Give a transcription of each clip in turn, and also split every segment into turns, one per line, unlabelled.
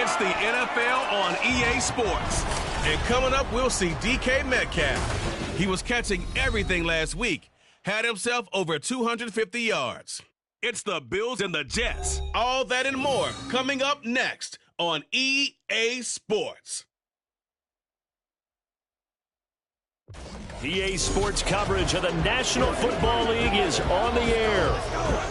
It's the NFL on EA Sports. And coming up, we'll see DK Metcalf. He was catching everything last week, had himself over 250 yards. It's the Bills and the Jets. All that and more coming up next on EA Sports.
EA Sports coverage of the National Football League is on the air.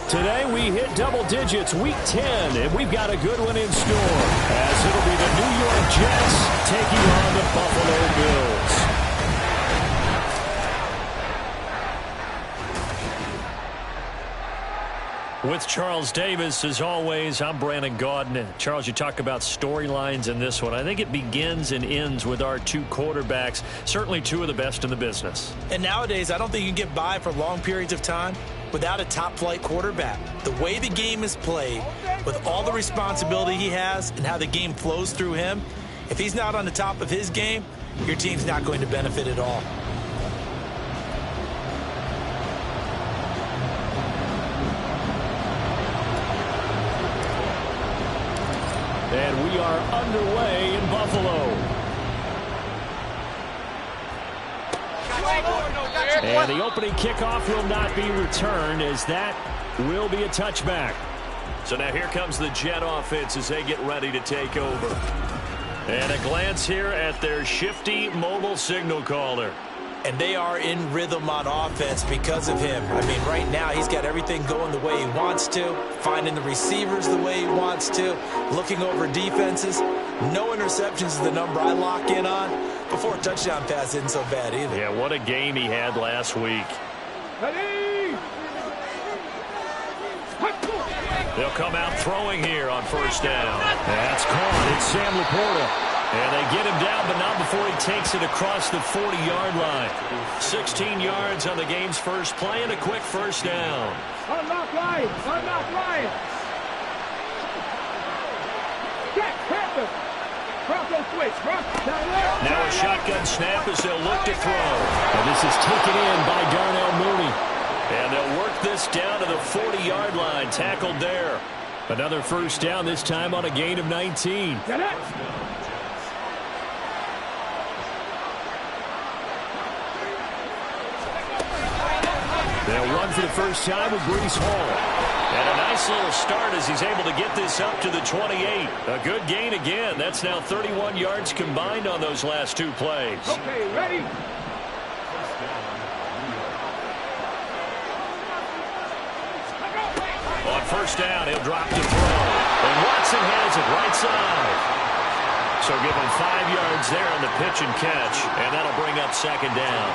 Today we hit double digits, week 10, and we've got a good one in store, as it'll be the New York Jets taking on the Buffalo Bills. With Charles Davis, as always, I'm Brandon Gaudin. And Charles, you talk about storylines in this one. I think it begins and ends with our two quarterbacks, certainly two of the best in the business.
And nowadays, I don't think you can get by for long periods of time without a top-flight quarterback. The way the game is played, with all the responsibility he has and how the game flows through him, if he's not on the top of his game, your team's not going to benefit at all.
And we are underway in Buffalo. And the opening kickoff will not be returned, as that will be a touchback. So now here comes the Jet offense as they get ready to take over. And a glance here at their shifty mobile signal caller.
And they are in rhythm on offense because of him. I mean, right now, he's got everything going the way he wants to, finding the receivers the way he wants to, looking over defenses. No interceptions is the number I lock in on. Before a touchdown pass isn't so bad either.
Yeah, what a game he had last week. They'll come out throwing here on first down. That's caught. It's Sam Laporta. And they get him down, but not before he takes it across the 40-yard line. 16 yards on the game's first play and a quick first down.
Unlock line! Unlock line! Check! Panther! Bronco switch!
Now a shotgun snap as they'll look to throw. And this is taken in by Darnell Mooney. And they'll work this down to the 40-yard line, tackled there. Another first down, this time on a gain of 19.
Get it!
They'll run for the first time with Breece Hall. And a nice little start as he's able to get this up to the 28. A good gain again. That's now 31 yards combined on those last two plays.
Okay, ready?
On first down, he'll drop to throw. And Watson has it right side. So give him 5 yards there on the pitch and catch. And that'll bring up second down.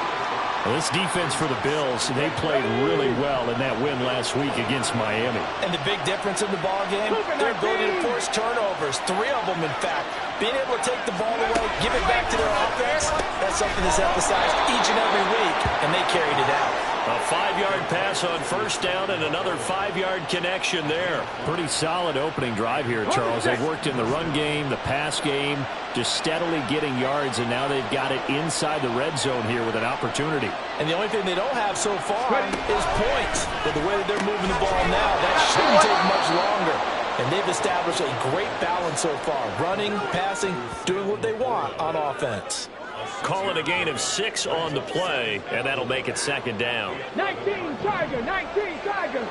Well, this defense for the Bills, they played really well in that win last week against Miami.
And the big difference in the ball game, their ability to force turnovers, 3 of them in fact. Being able to take the ball away, give it back to their offense, that's something that's emphasized each and every week, and they carried it out.
A 5-yard pass on first down and another 5-yard connection there. Pretty solid opening drive here, Charles. They've worked in the run game, the pass game, just steadily getting yards, and now they've got it inside the red zone here with an opportunity.
And the only thing they don't have so far is points. But the way that they're moving the ball now, that shouldn't take much longer. And they've established a great balance so far. Running, passing, doing what they want on offense.
Call it a gain of 6 on the play, and that'll make it second down.
19 Tiger! 19 Tiger!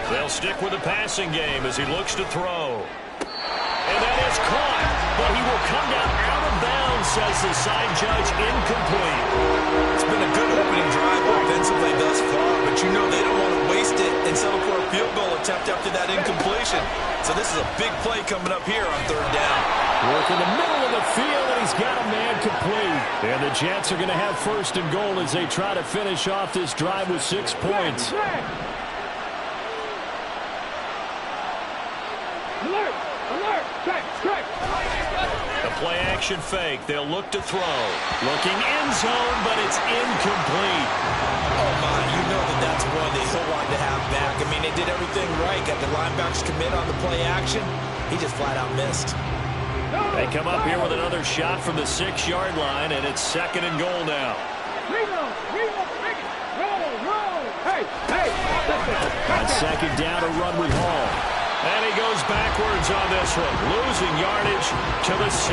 They'll stick with the passing game as he looks to throw. And that is caught, but he will come down out of bounds, says the side judge, incomplete.
It's been a good opening drive offensively thus far, but you know they don't want to waste it and settle for a field goal attempt after that incompletion. So this is a big play coming up here on third down.
Work in the middle of the field, and he's got a man complete. And the Jets are going to have first and goal as they try to finish off this drive with 6 points.
Alert! Alert! Check! Check!
The play action fake. They'll look to throw. Looking end zone, but it's incomplete.
Oh, my. You know that's one they so wanted to have back. I mean, they did everything right. Got the linebackers commit on the play action. He just flat out missed.
They come up here with another shot from the 6-yard line, and it's second and goal now.
Roll! Roll! Hey, listen.
On second down, a run with Hall. And he goes backwards on this one, losing yardage to the 7.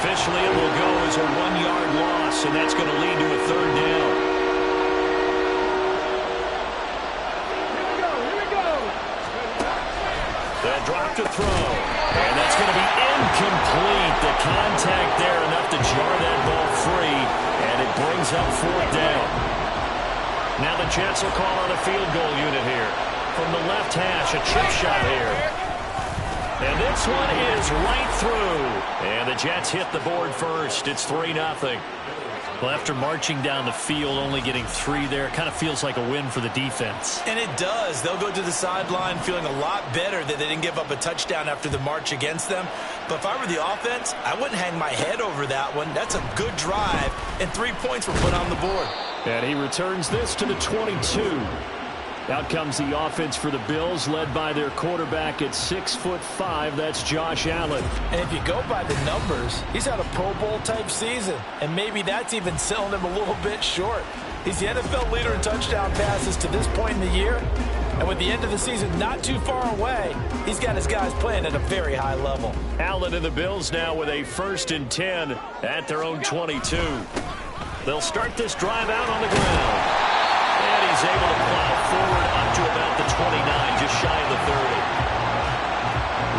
Officially, it will go as a 1-yard loss, and that's going to lead to a third down.
Here we go.
They'll drop to throw, and that's going to be incomplete. The contact there enough to jar that ball free, and it brings up fourth down. Now the Jets will call on a field goal unit here. From the left hash, a chip shot here. And this one is right through. And the Jets hit the board first. It's 3-0. Well, after marching down the field, only getting 3 there, kind of feels like a win for the defense.
And it does. They'll go to the sideline feeling a lot better that they didn't give up a touchdown after the march against them. But if I were the offense, I wouldn't hang my head over that one. That's a good drive, and 3 points were put on the board.
And he returns this to the 22. Out comes the offense for the Bills, led by their quarterback at 6'5". That's Josh Allen.
And if you go by the numbers, he's had a Pro Bowl type season. And maybe that's even selling him a little bit short. He's the NFL leader in touchdown passes to this point in the year. And with the end of the season not too far away, he's got his guys playing at a very high level.
Allen and the Bills now with a 1st and 10 at their own 22. They'll start this drive out on the ground. And he's able to plow forward up to about the 29, just shy of the 30.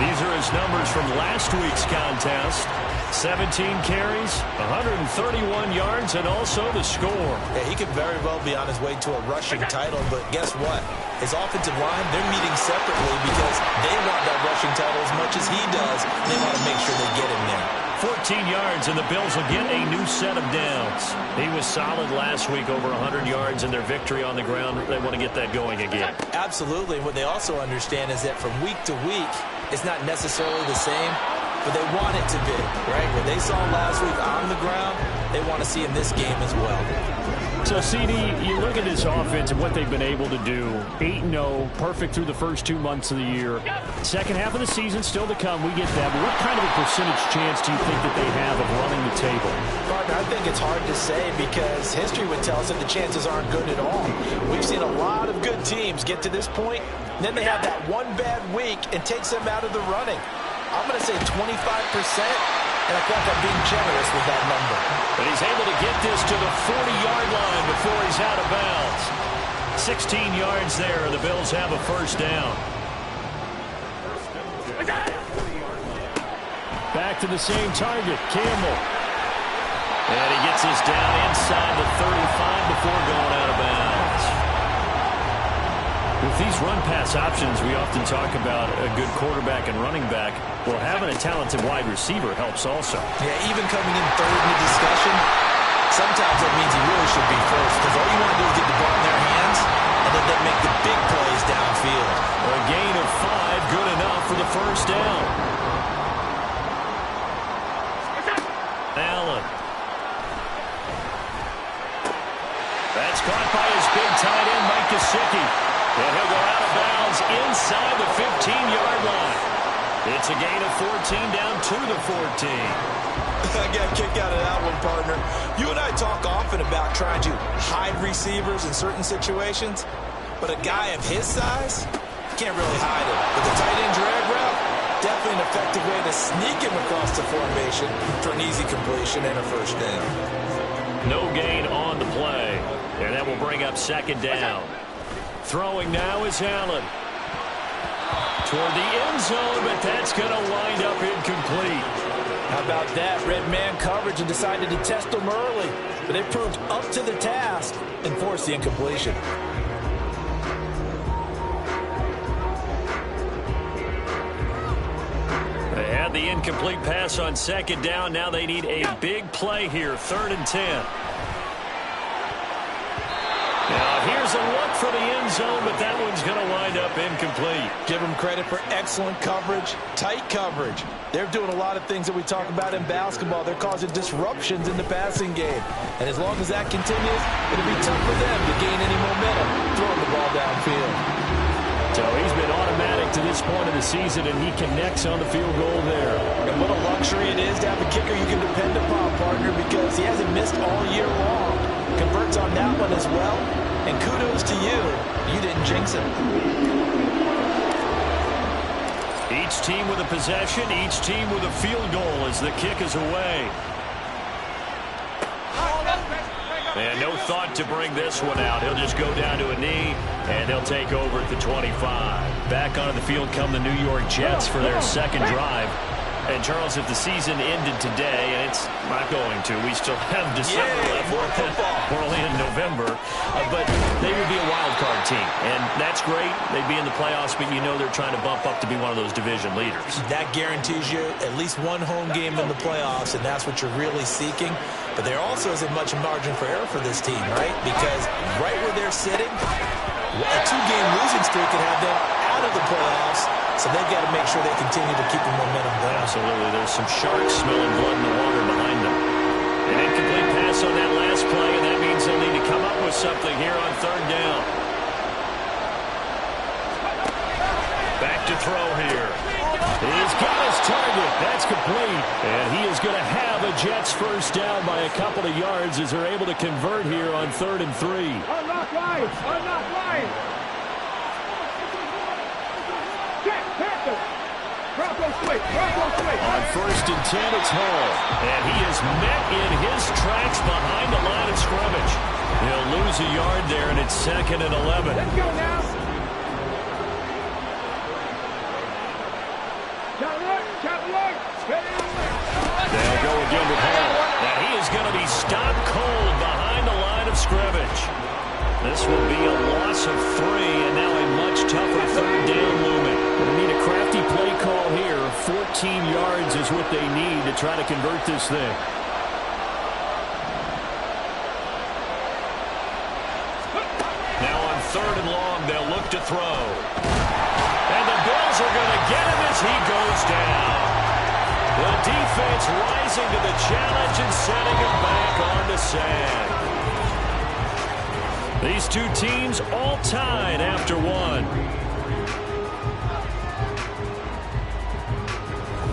These are his numbers from last week's contest. 17 carries, 131 yards, and also the score.
Yeah, he could very well be on his way to a rushing title, but guess what? His offensive line, they're meeting separately because they want that rushing title as much as he does. They want to make sure they get him there.
14 yards, and the Bills will get a new set of downs. He was solid last week, over 100 yards in their victory on the ground. They want to get that going again.
Absolutely. What they also understand is that from week to week, it's not necessarily the same, but they want it to be, right? What they saw last week on the ground, they want to see in this game as well.
So, CD, you look at this offense and what they've been able to do. 8-0, perfect through the first 2 months of the year. Second half of the season still to come. We get that. But what kind of a percentage chance do you think that they have of running the table?
Partner, I think it's hard to say because history would tell us that the chances aren't good at all. We've seen a lot of good teams get to this point, and then they have that one bad week and takes them out of the running. I'm going to say 25%. And I thought I'm being generous with that number.
But he's able to get this to the 40-yard line before he's out of bounds. 16 yards there, and the Bills have a first down. Back to the same target, Campbell. And he gets this down inside the 35 before going out of bounds. With these run-pass options, we often talk about a good quarterback and running back. Well, having a talented wide receiver helps also.
Yeah, even coming in third in the discussion, sometimes that means he really should be first because all you want to do is get the ball in their hands and then they make the big plays downfield.
A gain of 5, good enough for the first down. Allen. That's caught by his big tight end, Mike Gesicki. And he'll go out of bounds inside the 15-yard line. It's a gain of 14 down to the 14.
I got a kick out of that one, partner. You and I talk often about trying to hide receivers in certain situations, but a guy of his size can't really hide him. With the tight end drag route, definitely an effective way to sneak him across the formation for an easy completion and a first down.
No gain on the play, and that will bring up second down. Throwing now is Allen. Toward the end zone, but that's going to wind up incomplete.
How about that? Red man coverage and decided to test them early. But they proved up to the task and forced the incompletion.
They had the incomplete pass on second down. Now they need a big play here, 3rd and 10. Now, here's a look for the end zone, but that one's going to wind up incomplete.
Give them credit for excellent coverage, tight coverage. They're doing a lot of things that we talk about in basketball. They're causing disruptions in the passing game. And as long as that continues, it'll be tough for them to gain any momentum throwing the ball downfield.
So he's been automatic to this point of the season, and he connects on the field goal there.
And what a luxury it is to have a kicker you can depend upon, partner, because he hasn't missed all year long. Converts on that one as well. And kudos to you. You didn't jinx it.
Each team with a possession, each team with a field goal as the kick is away. And no thought to bring this one out. He'll just go down to a knee, and they'll take over at the 25. Back onto the field come the New York Jets for their second drive. And, Charles, if the season ended today, and it's not going to, we still have December left. We're only in November. But they would be a wild card team. And that's great. They'd be in the playoffs, but you know they're trying to bump up to be one of those division leaders.
That guarantees you at least one home game in the playoffs, and that's what you're really seeking. But there also isn't much margin for error for this team, right? Because right where they're sitting, a two-game losing streak could have them out of the playoffs. So they've got to make sure they continue to keep the momentum going.
Absolutely. There's some sharks smelling blood in the water behind them. An incomplete pass on that last play, and that means they'll need to come up with something here on third down. Back to throw here. He's got his target. That's complete. And he is going to have a Jets first down by a couple of yards as they're able to convert here on 3rd and 3.
Unlock line. Unlock line.
On 1st and 10, it's Hall. And he is met in his tracks behind the line of scrimmage. He'll lose a yard there, and it's 2nd and 11.
Let's go now.
They'll go again with Hall. And he is going to be stopped cold behind the line of scrimmage. This will be a loss of 3, and now a much tougher third down looming. They need a crafty play call here. 14 yards is what they need to try to convert this thing. Now on 3rd and long, they'll look to throw. And the Bills are going to get him as he goes down. The defense rising to the challenge and setting him back on the sand. These two teams all tied after one.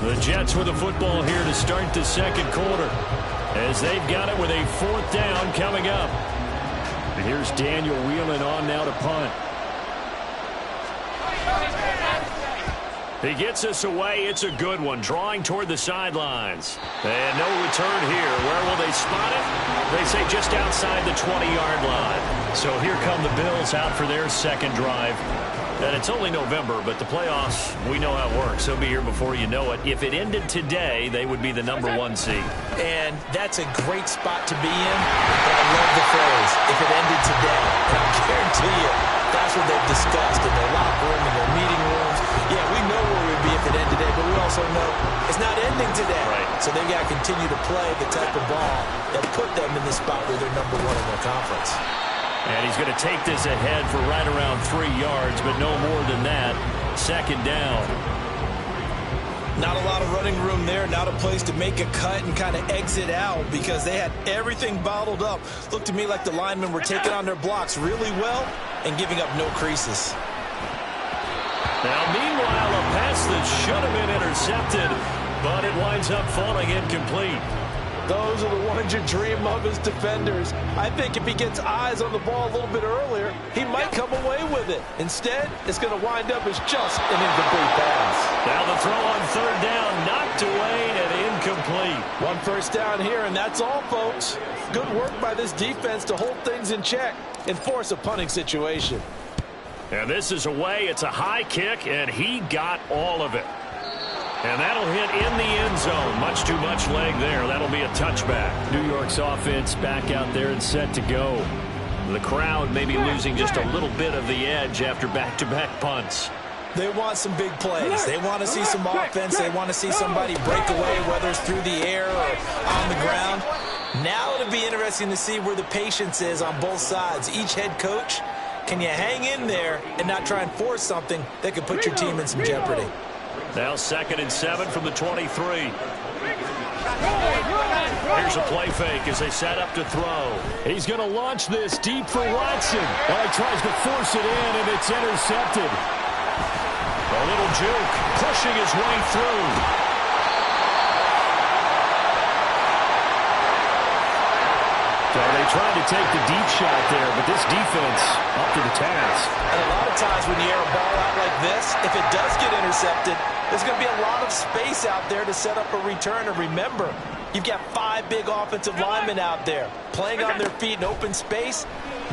The Jets with the football here to start the second quarter as they've got it with a 4th down coming up. And here's Daniel Whelan on now to punt. He gets us away. It's a good one. Drawing toward the sidelines. And no return here. Where will they spot it? They say just outside the 20-yard line. So here come the Bills out for their second drive. And it's only November, but the playoffs, we know how it works. They'll be here before you know it. If it ended today, they would be the number 1 seed.
And that's a great spot to be in. But I love the phrase, if it ended today. And I guarantee you, that's what they've discussed in their locker room, in their meeting rooms. Yeah, we know where we'd be if it ended today, but we also know it's not ending today.
Right.
So they've got to continue to play the type of ball that put them in the spot where they're number 1 in their conference.
And he's going to take this ahead for right around 3 yards, but no more than that. 2nd down.
Not a lot of running room there, not a place to make a cut and kind of exit out because they had everything bottled up. Looked to me like the linemen were taking on their blocks really well and giving up no creases.
Now, meanwhile, a pass that should have been intercepted, but it winds up falling incomplete.
Those are the ones you dream of as defenders. I think if he gets eyes on the ball a little bit earlier, he might come away with it. Instead, it's going to wind up as just an incomplete pass.
Now the throw on 3rd down, knocked away and incomplete.
1 first down here, and that's all, folks. Good work by this defense to hold things in check and force a punting situation.
And this is away. It's a high kick, and he got all of it. And that'll hit in the end zone. Much too much leg there. That'll be a touchback. New York's offense back out there and set to go. The crowd may be losing just a little bit of the edge after back-to-back punts.
They want some big plays. They want to see some offense. They want to see somebody break away, whether it's through the air or on the ground. Now it'll be interesting to see where the patience is on both sides. Each head coach, can you hang in there and not try and force something that could put your team in some jeopardy?
Now 2nd and 7 from the 23. Here's a play fake as they set up to throw. He's going to launch this deep for Watson. Well, he tries to force it in, and it's intercepted. A little juke, pushing his way through. So they They tried to take the deep shot there, but this defense up to the task.
And a lot of times when you air a ball out like this, if it does get intercepted, there's going to be a lot of space out there to set up a return. And remember, you've got 5 big offensive linemen out there playing on their feet in open space.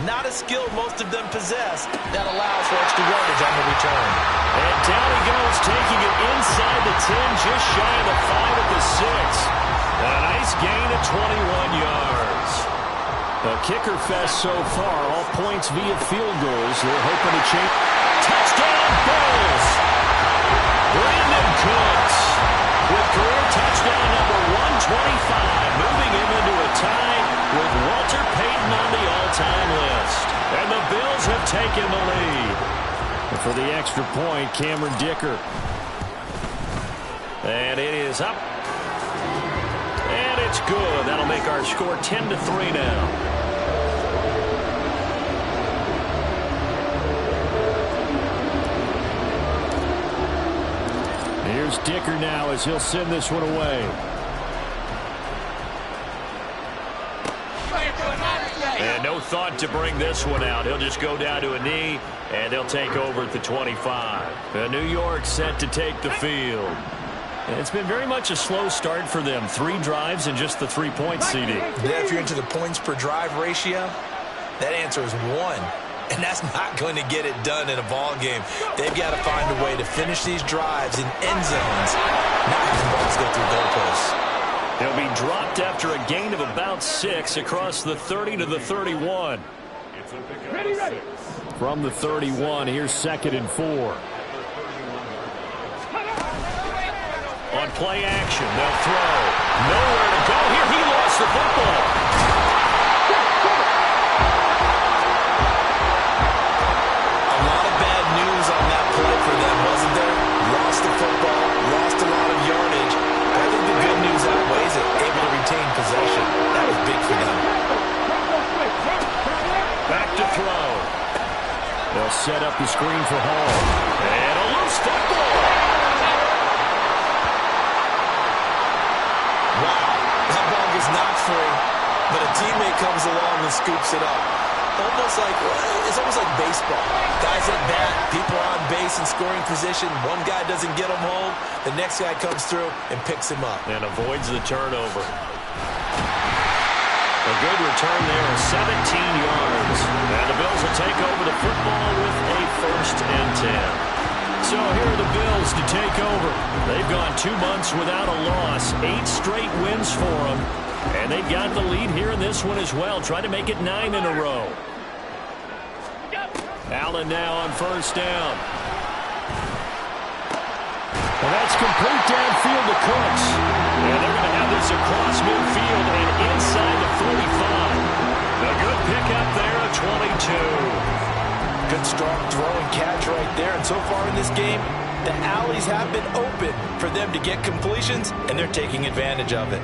Not a skill most of them possess. That allows for extra yardage on the return.
And down he goes, taking it inside the 10, just shy of the 5 at the 6. A nice gain of 21 yards. A kicker fest so far, all points via field goals. They're hoping to change. Touchdown, Bills! Brandon Cooks with career touchdown number 125, moving him into a tie with Walter Payton on the all-time list. And the Bills have taken the lead. And for the extra point, Cameron Dicker. And it is up. And it's good. That'll make our score 10-3 now. Here's Dicker now as he'll send this one away. And no thought to bring this one out. He'll just go down to a knee, and they'll take over at the 25. New York set to take the field. And it's been very much a slow start for them. 3 drives and just the 3 points, CD.
Yeah, if you're into the points per drive ratio, that answer is 1. And that's not going to get it done in a ball game. They've got to find a way to finish these drives in end zones, not have the balls go through goalposts.
They'll be dropped after a gain of about 6 across the 30 to the 31.
Ready.
From the 31, here's 2nd and 4. On play action, they'll throw. Nowhere to go here. He lost the football.
On that play for them, wasn't there? Lost the football, lost a lot of yardage. But I think the good news outweighs it. Able to retain possession. That was big for them.
Back to throw. They'll set up the screen for Hall. And a loose football.
Wow, that ball gets knocked free, but a teammate comes along and scoops it up. It's almost like baseball. Guys at bat, people are on base in scoring position. One guy doesn't get him home. The next guy comes through and picks him up.
And avoids the turnover. A good return there of 17 yards. And the Bills will take over the football with a 1st and 10. So here are the Bills to take over. They've gone 2 months without a loss. 8 straight wins for them. And they've got the lead here in this one as well. Trying to make it 9 in a row. Allen now on 1st down. Well, that's complete downfield to Cooks. And they're going to have this across midfield and inside the 45. A good pickup there at 22.
Good strong throw and catch right there. And so far in this game, the alleys have been open for them to get completions, and they're taking advantage of it.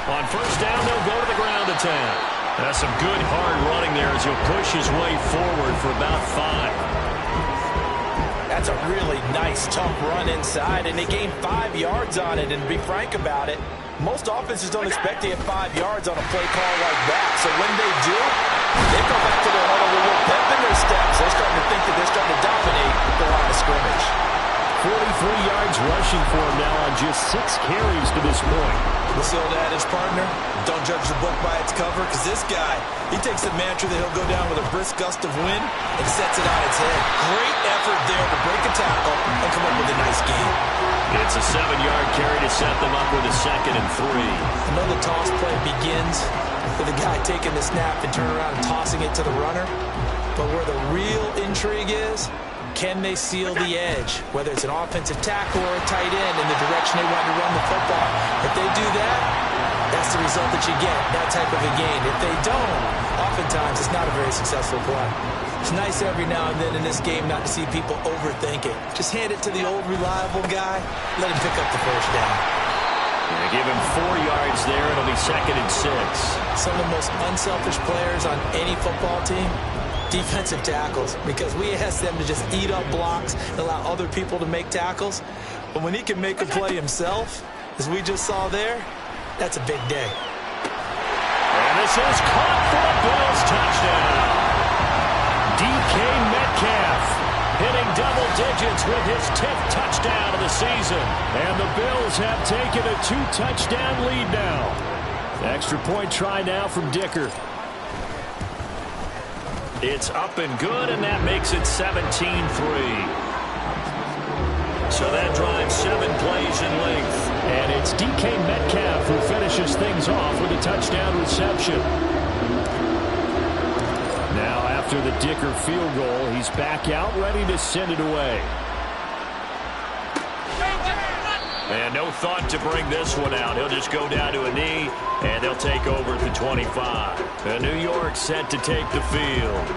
On 1st down, they'll go to the ground attack. That's some good hard running there as he'll push his way forward for about 5.
That's a really nice, tough run inside, and they gained 5 yards on it. And to be frank about it, most offenses don't expect to get 5 yards on a play call like that. So when they do, they go back to their huddle with a little pep in their steps. They're starting to think that they're starting to dominate the line of scrimmage.
43 yards rushing for him now on just 6 carries to this point.
What's the old adage, partner? Don't judge the book by its cover, because this guy, he takes a mantra that he'll go down with a brisk gust of wind and sets it on its head. Great effort there to break a tackle and come up with a nice gain.
It's a 7-yard carry to set them up with a 2nd and 3.
Another toss play begins with a guy taking the snap and turning around and tossing it to the runner. But where the real intrigue is, can they seal the edge, whether it's an offensive tackle or a tight end in the direction they want to run the football? If they do that, that's the result that you get, that type of a gain. If they don't, oftentimes it's not a very successful play. It's nice every now and then in this game not to see people overthink it. Just hand it to the old reliable guy, let him pick up the 1st down.
Give him 4 yards there. It'll be 2nd and 6.
Some of the most unselfish players on any football team, defensive tackles, because we ask them to just eat up blocks and allow other people to make tackles. But when he can make a play himself, as we just saw there, that's a big day.
And this is caught for a Bills touchdown. DK Metcalf hitting double digits with his 10th touchdown of the season. And the Bills have taken a 2-touchdown lead now. Extra point try now from Dicker. It's up and good, and that makes it 17-3. So that drives 7 plays in length. And it's DK Metcalf who finishes things off with a touchdown reception. Now after the Dicker field goal, he's back out ready to send it away. And no thought to bring this one out. He'll just go down to a knee, and they'll take over at the 25. And New York set to take the field.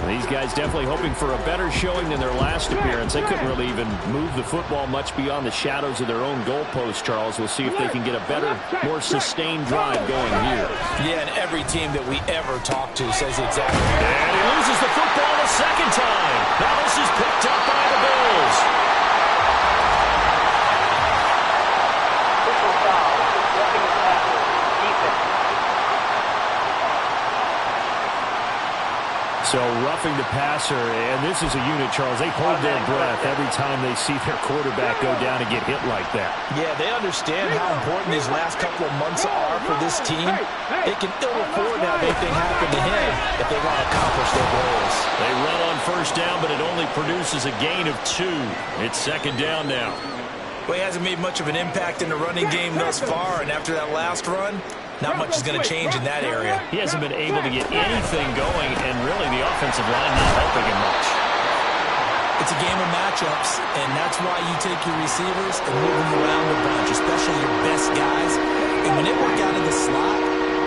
These guys definitely hoping for a better showing than their last appearance. They couldn't really even move the football much beyond the shadows of their own goalpost, Charles. We'll see if they can get a better, more sustained drive going here.
Yeah, and every team that we ever talk to says exactly.
And he loses the football a second time. Now this is picked up by the Bills. So roughing the passer, and this is a unit, Charles. They hold their breath every time they see their quarterback go down and get hit like that.
Yeah, they understand how important these last couple of months are for this team. They can ill afford to have anything happen to him if they want to accomplish their goals.
They run on first down, but it only produces a gain of 2. It's second down now.
Well, he hasn't made much of an impact in the running game thus far, and after that last run, not much is going to change in that area.
He hasn't been able to get anything going, and really the offensive line not helping him much.
It's a game of matchups, and that's why you take your receivers and move them around a bunch, especially your best guys. And when they work out in the slot,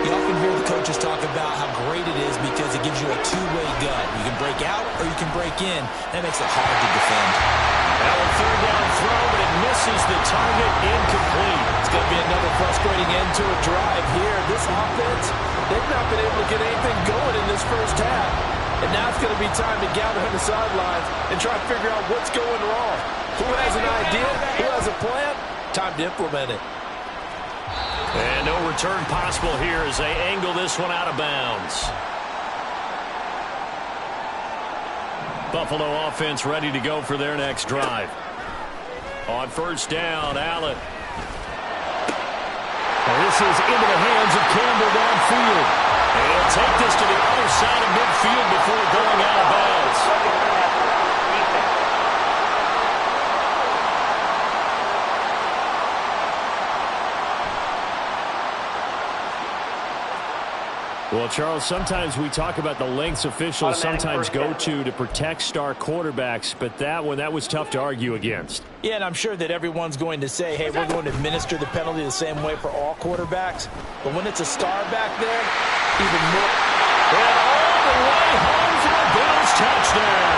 you often hear the coaches talk about how great it is because it gives you a two-way gun. You can break out or you can break in. That makes it hard to defend.
Now a third down throw, but it misses the target, incomplete.
It's going to be another frustrating end to a drive here. This offense, they've not been able to get anything going in this first half. And now it's going to be time to gather on the sidelines and try to figure out what's going wrong. Who has an idea? Who has a plan? Time to implement it.
And no return possible here as they angle this one out of bounds. Buffalo offense ready to go for their next drive. On first down, Allen. And this is into the hands of Campbell downfield. And he'll take this to the other side of midfield before going out of bounds. Well, Charles, sometimes we talk about the lengths officials sometimes go to protect star quarterbacks, but that one, that was tough to argue against.
Yeah, and I'm sure that everyone's going to say, hey, we're going to administer the penalty the same way for all quarterbacks. But when it's a star back there, even more.
And all the way home for the Bills touchdown.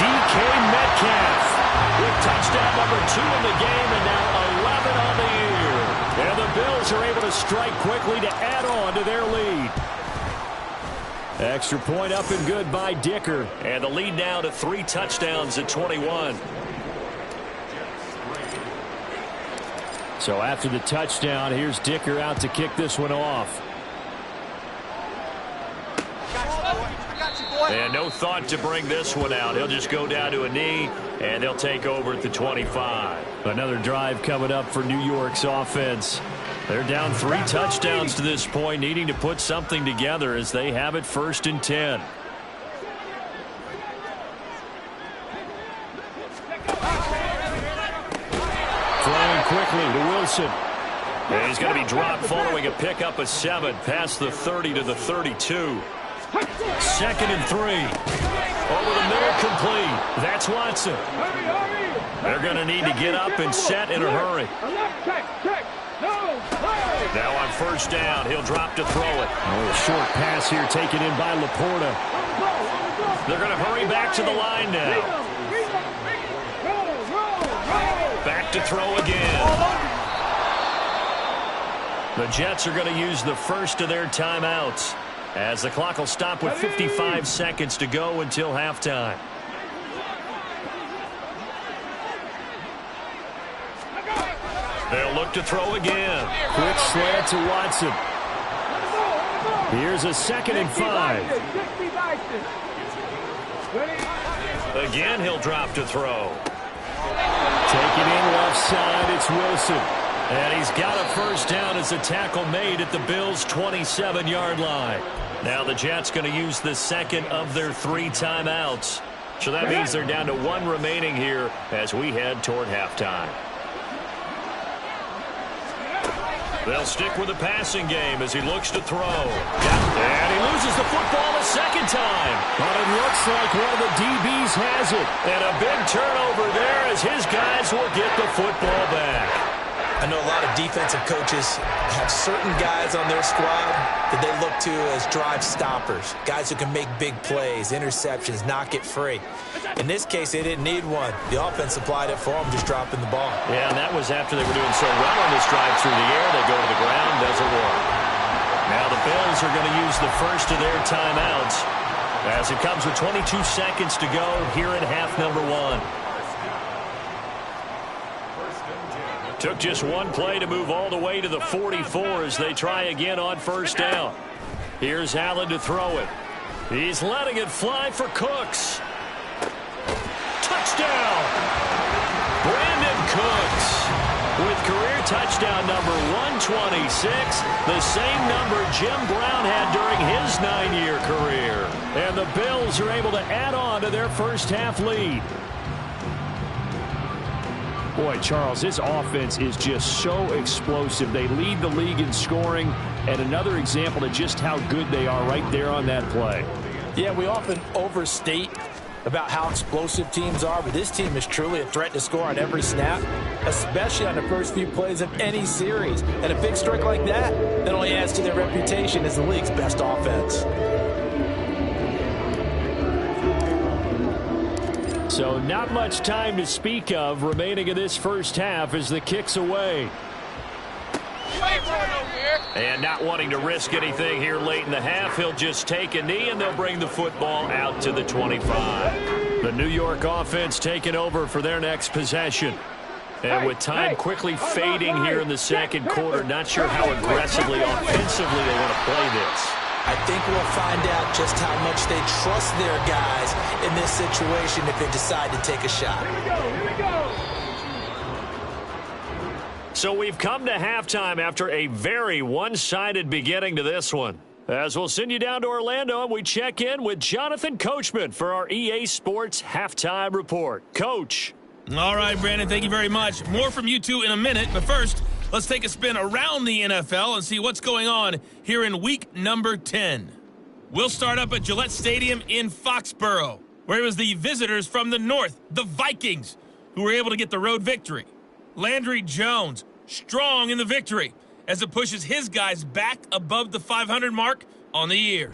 DK Metcalf with touchdown number 2 in the game and now 11 on the year. And the Bills are able to strike quickly to add on to their lead. Extra point up and good by Dicker. And the lead now to 3 touchdowns at 21. So after the touchdown, here's Dicker out to kick this one off. And no thought to bring this one out. He'll just go down to a knee, and they'll take over at the 25. Another drive coming up for New York's offense. They're down 3 touchdowns to this point, needing to put something together as they have it 1st and 10. Throwing quickly to Wilson. And he's going to be dropped following a pickup of 7 past the 30 to the 32. 2nd and 3. Over the middle, complete. That's Watson. They're going to need to get up and set in a hurry. Now on first down, he'll drop to throw it. A short pass here taken in by Laporta. They're going to hurry back to the line now. Back to throw again. The Jets are going to use the first of their timeouts, as the clock will stop with 55 seconds to go until halftime. They'll look to throw again. Quick slant to Watson. Here's a 2nd and 5. Again, he'll drop to throw. Taking in left side, it's Wilson. And he's got a first down as a tackle made at the Bills' 27-yard line. Now the Jets going to use the second of their 3 timeouts. So that means they're down to 1 remaining here as we head toward halftime. They'll stick with the passing game as he looks to throw. And he loses the football a second time. But it looks like one of the DBs has it. And a big turnover there as his guys will get the football back.
I know a lot of defensive coaches have certain guys on their squad that they look to as drive stoppers, guys who can make big plays, interceptions, knock it free. In this case, they didn't need one. The offense supplied it for them, just dropping the ball. Yeah, and that was after they were doing so well on this drive through the air. They go to the ground, doesn't work. Now the Bills are going to use the first of their timeouts as it comes with 22 seconds to go here in half number 1. Took just 1 play to move all the way to the 44 as they try again on first down. Here's Allen to throw it. He's letting it fly for Cooks. Touchdown! Brandon Cooks with career touchdown number 126, the same number Jim Brown had during his 9-year career. And the Bills are able to add on to their first half lead. Boy, Charles, this offense is just so explosive. They lead the league in scoring, and another example of just how good they are right there on that play. Yeah, we often overstate about how explosive teams are, but this team is truly a threat to score on every snap, especially on the first few plays of any series. And a big strike like that only adds to their reputation as the league's best offense.
So not much time to speak of remaining in this first half as the kick's away. And not wanting to risk anything here late in the half, he'll just take a knee and they'll bring the football out to the 25. The New York offense taking over for their next possession. And with time quickly fading here in the second quarter, not sure how aggressively, offensively they want to play this.
I think we'll find out just how much they trust their guys in this situation if they decide to take a shot.
Here we go.
So we've come to halftime after a very one-sided beginning to this one. As we'll send you down to Orlando and we check in with Jonathan Coachman for our EA Sports Halftime Report. Coach.
All right, Brandon, thank you very much. More from you two in a minute, but first, let's take a spin around the NFL and see what's going on here in week number 10. We'll start up at Gillette Stadium in Foxborough, where it was the visitors from the north, the Vikings, who were able to get the road victory. Landry Jones, strong in the victory, as it pushes his guys back above the 500 mark on the year.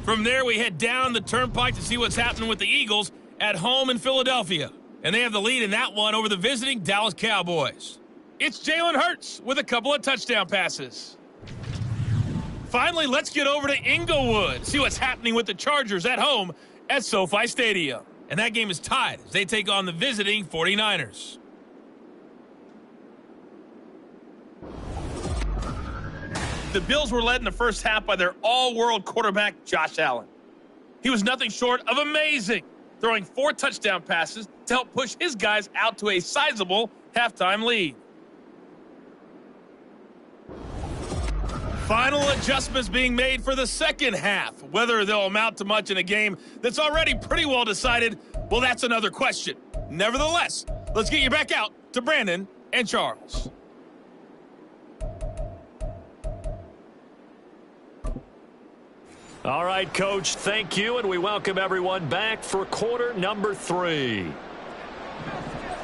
From there, we head down the turnpike to see what's happening with the Eagles at home in Philadelphia. And they have the lead in that one over the visiting Dallas Cowboys. It's Jalen Hurts with a couple of touchdown passes. Finally, let's get over to Inglewood, see what's happening with the Chargers at home at SoFi Stadium. And that game is tied as they take on the visiting 49ers. The Bills were led in the first half by their all-world quarterback, Josh Allen. He was nothing short of amazing, throwing 4 touchdown passes to help push his guys out to a sizable halftime lead. Final adjustments being made for the second half. Whether they'll amount to much in a game that's already pretty well decided, well, that's another question. Nevertheless, let's get you back out to Brandon and Charles.
All right, Coach, thank you, and we welcome everyone back for quarter number 3.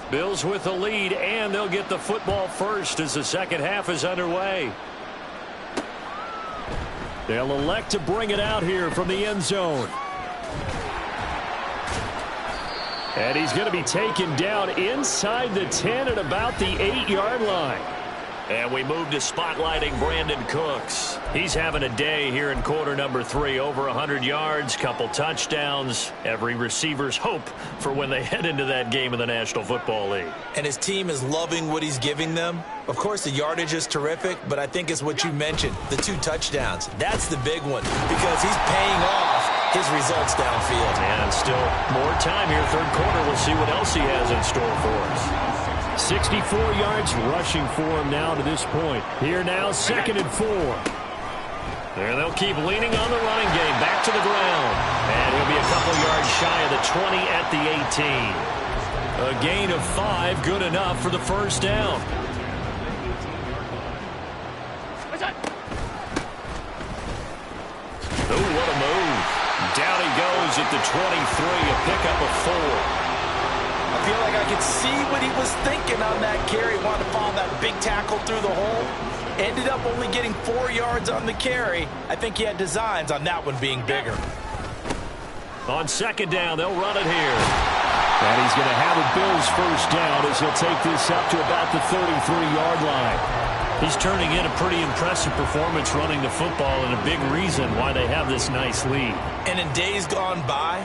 Bills with the lead, and they'll get the football first as the second half is underway. They'll elect to bring it out here from the end zone. And he's going to be taken down inside the 10 at about the 8-yard line. And we move to spotlighting Brandon Cooks. He's having a day here in quarter number 3. Over 100 yards, couple touchdowns. Every receiver's hope for when they head into that game in the National Football League.
And his team is loving what he's giving them. Of course, the yardage is terrific, but I think it's what you mentioned, the 2 touchdowns. That's the big one because he's paying off his results downfield.
And still more time here, third quarter. We'll see what else he has in store for us. 64 yards rushing for him now to this point. Here now, 2nd and 4. And they'll keep leaning on the running game. Back to the ground. And he'll be a couple yards shy of the 20 at the 18. A gain of 5, good enough for the first down. Oh, what a move. Down he goes at the 23, a pickup of 4.
I feel like I could see what he was thinking on that carry. Wanted to follow that big tackle through the hole. Ended up only getting 4 yards on the carry. I think he had designs on that one being bigger.
On 2nd down, they'll run it here. And he's going to have a Bills first down as he'll take this up to about the 33-yard line. He's turning in a pretty impressive performance running the football and a big reason why they have this nice lead.
And in days gone by,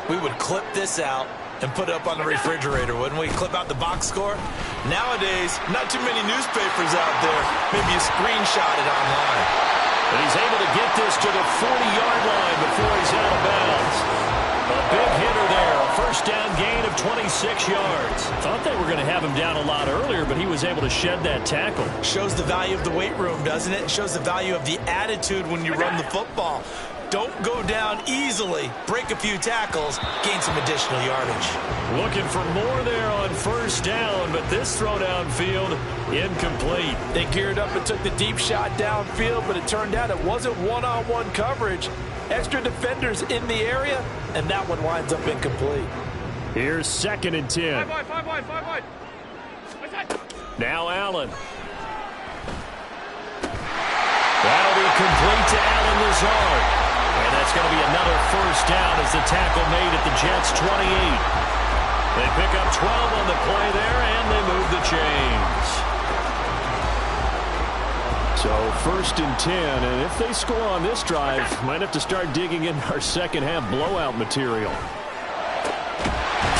we would clip this out and put it up on the refrigerator, wouldn't we? Clip out the box score. Nowadays, not too many newspapers out there. Maybe you screenshot it online.
But he's able to get this to the 40-yard line before he's out of bounds. A big hitter there. A first down gain of 26 yards. Thought they were going to have him down a lot earlier, but he was able to shed that tackle.
Shows the value of the weight room, doesn't it? Shows the value of the attitude when you run the football. Don't go down easily. Break a few tackles. Gain some additional yardage.
Looking for more there on first down, but this throw downfield, incomplete.
They geared up and took the deep shot downfield, but it turned out it wasn't one-on-one coverage. Extra defenders in the area, and that one winds up incomplete.
Here's 2nd and 10.
5 wide.
Now Allen. That'll be complete to Allen Lazard. And that's going to be another first down as the tackle made at the Jets' 28. They pick up 12 on the play there, and they move the chains. So 1st and 10, and if they score on this drive, might have to start digging in our second half blowout material.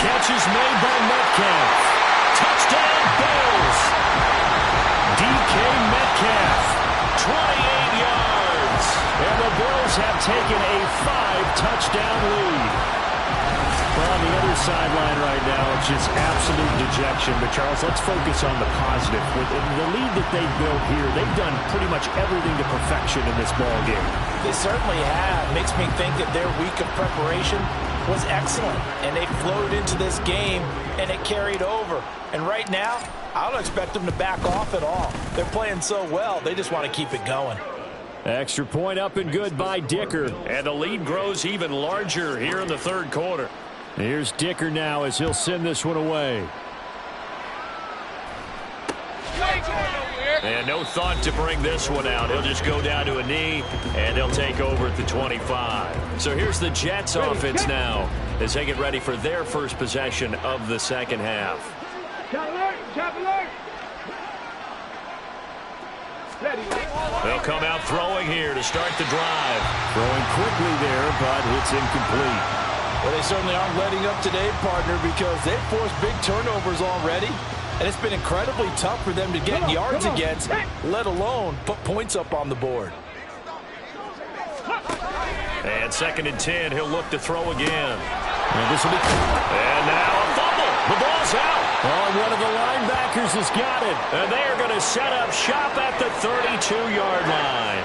Catch is made by Metcalf. Touchdown, Bills. DK Metcalf, 28 yards. And the Bills have taken a 5-touchdown lead. Well, on the other sideline right now, it's just absolute dejection. But, Charles, let's focus on the positive. With the lead that they've built here, they've done pretty much everything to perfection in this ball game.
They certainly have. Makes me think that their week of preparation was excellent. And they flowed into this game, and it carried over. And right now, I don't expect them to back off at all. They're playing so well, they just want to keep it going.
Extra point up and good by Dicker. And the lead grows even larger here in the third quarter. Here's Dicker now as he'll send this one away. And no thought to bring this one out. He'll just go down to a knee, and they'll take over at the 25. So here's the Jets offense now as they get ready for their first possession of the second half. They'll come out throwing here to start the drive. Throwing quickly there, but it's incomplete.
Well, they certainly aren't letting up today, partner, because they've forced big turnovers already. And it's been incredibly tough for them to get yards against, let alone put points up on the board.
And 2nd and 10, he'll look to throw again. And now a fumble. The ball's out. Oh, one of the linebackers has got it. And they are going to set up shop at the 32-yard line.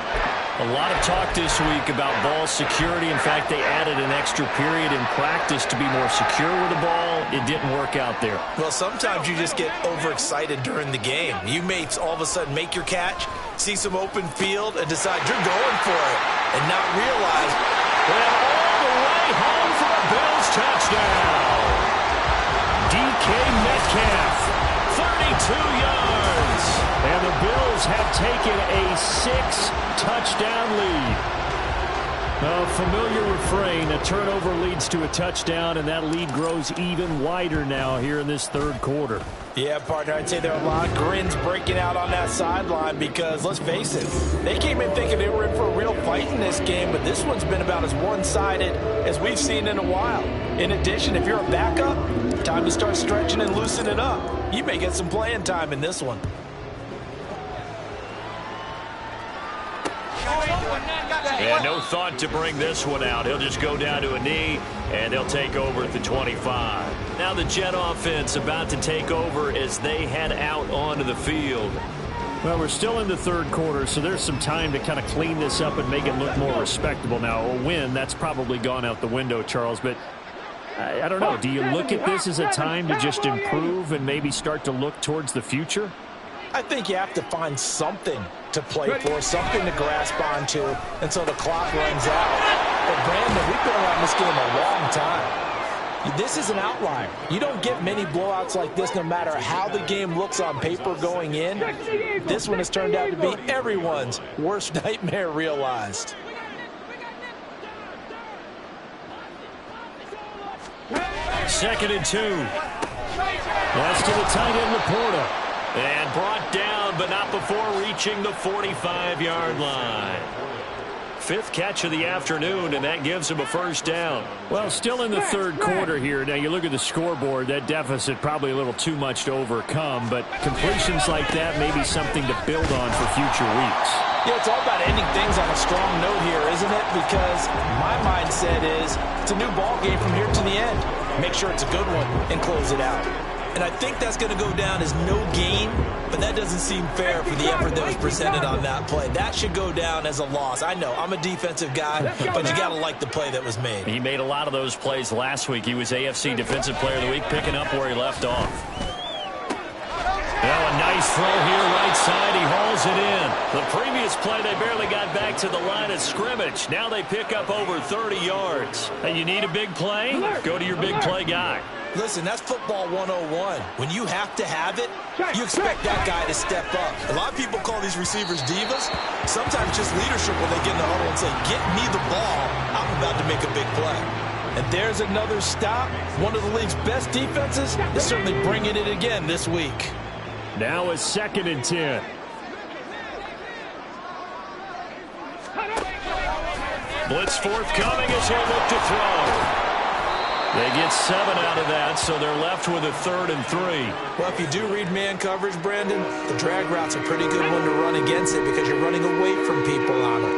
A lot of talk this week about ball security. In fact, they added an extra period in practice to be more secure with the ball. It didn't work out there.
Well, sometimes you just get overexcited during the game. You may all of a sudden make your catch, see some open field, and decide you're going for it, and not realize.
And all the way home for a Bills touchdown. DK Metcalf, 32 yards. And the Bills have taken a 6-touchdown lead. A familiar refrain. A turnover leads to a touchdown, and that lead grows even wider now here in this third quarter.
Yeah, partner, I'd say there are a lot of grins breaking out on that sideline because, let's face it, they came in thinking they were in for a real fight in this game, but this one's been about as one-sided as we've seen in a while. In addition, if you're a backup, time to start stretching and loosening up. You may get some playing time in this one.
And no thought to bring this one out. He'll just go down to a knee, and they'll take over at the 25. Now the Jet offense about to take over as they head out onto the field. Well, we're still in the third quarter, so there's some time to kind of clean this up and make it look more respectable. Now, a win, that's probably gone out the window, Charles, but I don't know. Do you look at this as a time to just improve and maybe start to look towards the future?
I think you have to find something to play for, something to grasp onto until the clock runs out. But, Brandon, we've been around this game a long time. This is an outlier. You don't get many blowouts like this no matter how the game looks on paper going in. This one has turned out to be everyone's worst nightmare realized.
Second and 2. That's to the tight end, Laporta. And brought down, but not before reaching the 45-yard line. Fifth catch of the afternoon, and that gives him a first down. Well, still in the third quarter here. Now, you look at the scoreboard, that deficit probably a little too much to overcome, but completions like that may be something to build on for future weeks.
Yeah, it's all about ending things on a strong note here, isn't it? Because my mindset is it's a new ball game from here to the end. Make sure it's a good one and close it out. And I think that's going to go down as no gain, but that doesn't seem fair for the effort that was presented on that play. That should go down as a loss. I know, I'm a defensive guy, but you got to like the play that was made.
He made a lot of those plays last week. He was AFC Defensive Player of the Week, picking up where he left off. Now a nice throw here, right side. He hauls it in. The previous play, they barely got back to the line of scrimmage. Now they pick up over 30 yards. Hey, you need a big play? Go to your big play guy.
Listen, that's football 101. When you have to have it, you expect that guy to step up. A lot of people call these receivers divas. Sometimes just leadership when they get in the huddle and say, get me the ball. I'm about to make a big play. And there's another stop. One of the league's best defenses is certainly bringing it again this week.
Now a second and 10. Blitz forthcoming as they look to throw. They get 7 out of that, so they're left with a 3rd and 3.
Well, if you do read man coverage, Brandon, the drag route's a pretty good one to run against it because you're running away from people on it.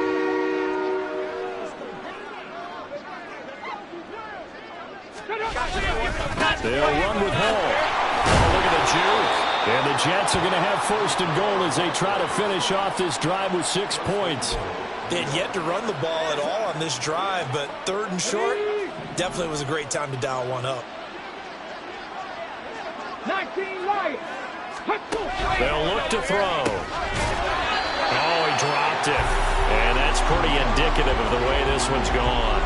They'll run with Hall. Oh, look at the juke. And the Jets are going to have 1st and goal as they try to finish off this drive with 6 points.
They had yet to run the ball at all on this drive, but 3rd and short, definitely was a great time to dial one up.
19 right.
They'll look to throw. Oh, he dropped it. And that's pretty indicative of the way this one's gone.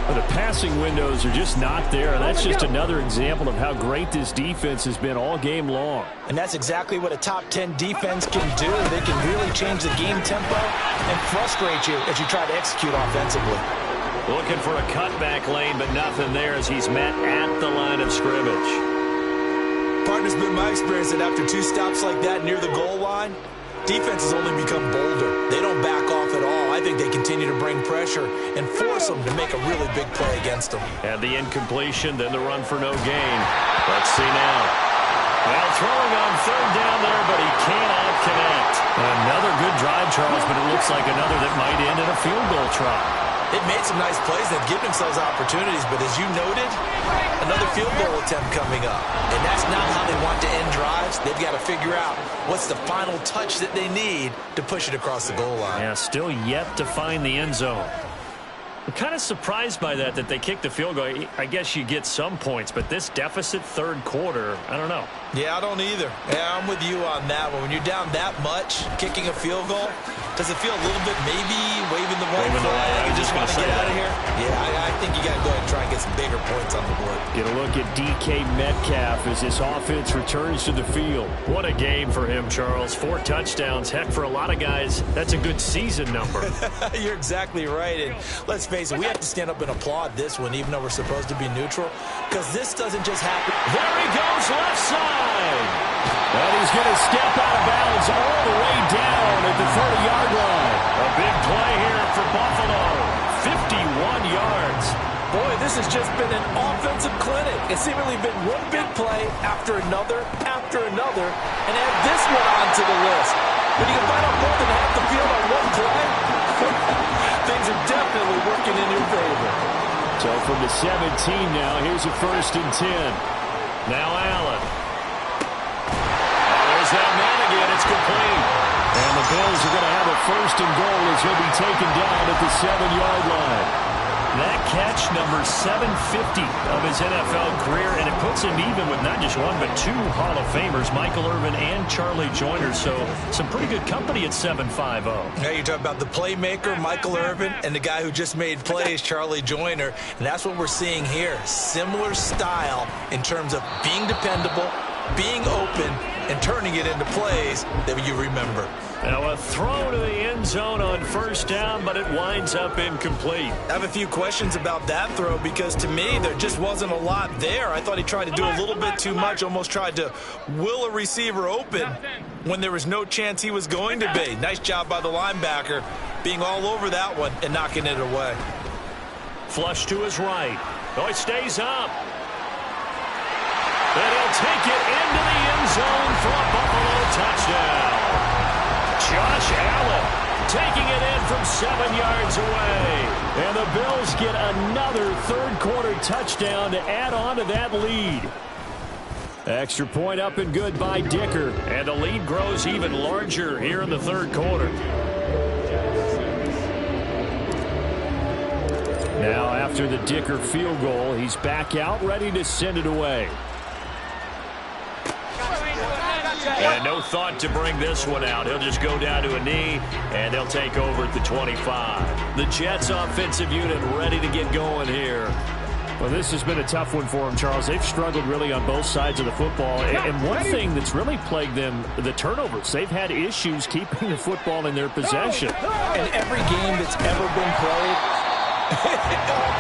The passing windows are just not there, and that's just another example of how great this defense has been all game long.
And that's exactly what a top 10 defense can do. They can really change the game tempo and frustrate you as you try to execute offensively.
Looking for a cutback lane, but nothing there as he's met at the line of scrimmage.
Partner's been my experience that after 2 stops like that near the goal line, defenses only become bolder. They don't back off at all. I think they continue to bring pressure and force them to make a really big play against them.
And the incompletion, then the run for no gain. Let's see now. Well, throwing on 3rd down there, but he cannot connect. Another good drive, Charles, but it looks like another that might end in a field goal try.
They've made some nice plays. They've given themselves opportunities, but as you noted, another field goal attempt coming up. And that's not how they want to end drives. They've got to figure out what's the final touch that they need to push it across the goal line.
Yeah, still yet to find the end zone. I'm kind of surprised by that they kicked the field goal. I guess you get some points, but this deficit third quarter, I don't know.
Yeah, I don't either. Yeah, I'm with you on that one. When you're down that much, kicking a field goal, does it feel a little bit maybe waving the white flag? You just want to get out of here? Yeah, I think you got to go ahead and try and get some bigger points on the board.
Get a look at DK Metcalf as this offense returns to the field. What a game for him, Charles. 4 touchdowns. Heck, for a lot of guys, that's a good season number.
You're exactly right. And let's face it, we have to stand up and applaud this one, even though we're supposed to be neutral, because this doesn't just happen.
There he goes, left side. And he's going to step out of bounds all the way down at the 30-yard line. A big play here for Buffalo. 51 yards.
Boy, this has just been an offensive clinic. It's seemingly been one big play after another, and add this one onto the list. When you can find out more than half the field on one play, things are definitely working in your favor.
So from the 17 now, here's a 1st and 10. Now Allen. There's that man again. It's complete. And the Bills are going to have a 1st and goal as he'll be taken down at the 7-yard line. That catch, number 750 of his NFL career, and it puts him even with not just one, but 2 Hall of Famers, Michael Irvin and Charlie Joyner. So some pretty good company at 7.50.
Now you're talking about the playmaker, Michael Irvin, and the guy who just made plays, Charlie Joyner. And that's what we're seeing here. Similar style in terms of being dependable, being open, and turning it into plays that you remember.
Now a throw to the end zone on 1st down, but it winds up incomplete.
I have a few questions about that throw because to me there just wasn't a lot there. I thought he tried to do a little bit too much, almost tried to will a receiver open when there was no chance he was going to be. Nice job by the linebacker being all over that one and knocking it away.
Flush to his right. Oh, he stays up. And he'll take it into the end zone for a Buffalo touchdown. Josh Allen taking it in from 7 yards away. And the Bills get another third-quarter touchdown to add on to that lead. Extra point up and good by Dicker. And the lead grows even larger here in the third quarter. Now after the Dicker field goal, he's back out ready to send it away. And no thought to bring this one out. He'll just go down to a knee, and they'll take over at the 25. The Jets offensive unit ready to get going here. Well, this has been a tough one for them, Charles. They've struggled really on both sides of the football. And one thing that's really plagued them, the turnovers. They've had issues keeping the football in their possession.
In every game that's ever been played,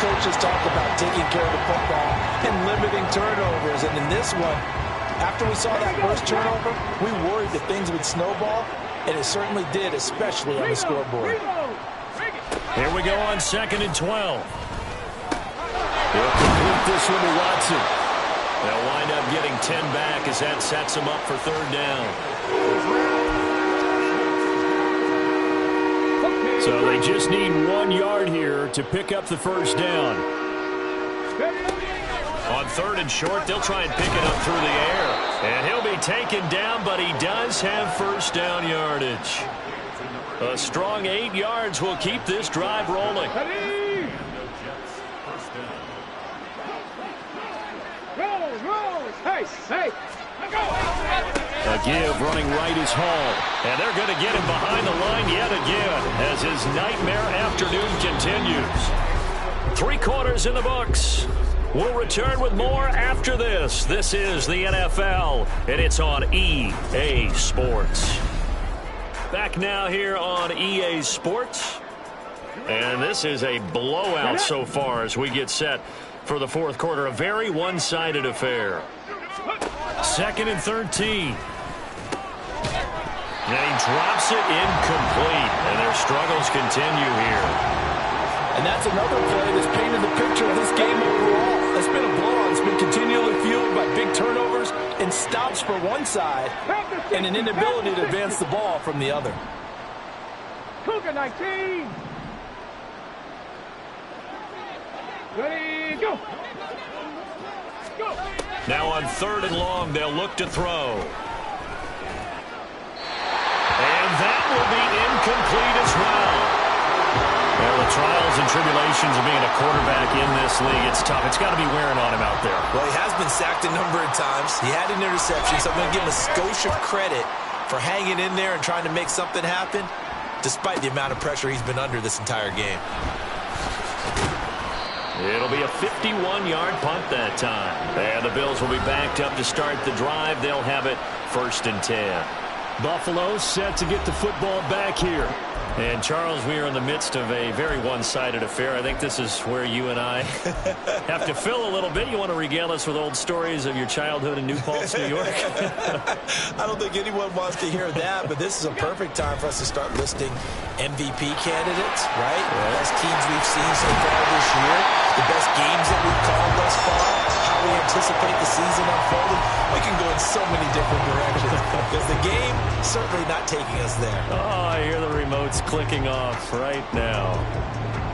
coaches talk about taking care of the football and limiting turnovers. And in this one, after we saw that first turnover, we worried that things would snowball, and it certainly did, especially on the scoreboard.
Here we go on 2nd and 12. He'll complete this one to Watson. They'll wind up getting 10 back as that sets them up for 3rd down. So they just need 1 yard here to pick up the 1st down. On 3rd and short, they'll try and pick it up through the air. And he'll be taken down, but he does have 1st down yardage. A strong 8 yards will keep this drive rolling. A give running right is Hall. And they're going to get him behind the line yet again as his nightmare afternoon continues. 3 quarters in the books. We'll return with more after this. This is the NFL, and it's on EA Sports. Back now here on EA Sports. And this is a blowout so far as we get set for the 4th quarter. A very one-sided affair. 2nd and 13. And he drops it incomplete. And their struggles continue here.
And that's another play that's painted the picture of this game overall. It's been a blowout. It's been continually fueled by big turnovers and stops for one side and an inability to advance the ball from the other.
Cougar 19. Ready, go. Go.
Now on 3rd and long, they'll look to throw. And that will be incomplete as well. Well, the trials and tribulations of being a quarterback in this league. It's tough. It's got to be wearing on him out there.
Well, he has been sacked a number of times. He had an interception, so I'm going to give him a skosh of credit for hanging in there and trying to make something happen, despite the amount of pressure he's been under this entire game.
It'll be a 51-yard punt that time. And the Bills will be backed up to start the drive. They'll have it 1st and 10.
Buffalo set to get the football back here.
And, Charles, we are in the midst of a very one-sided affair. I think this is where you and I have to fill a little bit. You want to regale us with old stories of your childhood in New Paltz, New York?
I don't think anyone wants to hear that, but this is a perfect time for us to start listing MVP candidates, right? The best teams we've seen so far this year, the best games that we've called thus far, how we anticipate the season unfolding. We can go in so many different directions because the game certainly not taking us there.
Oh, I hear the remotes clicking off right now.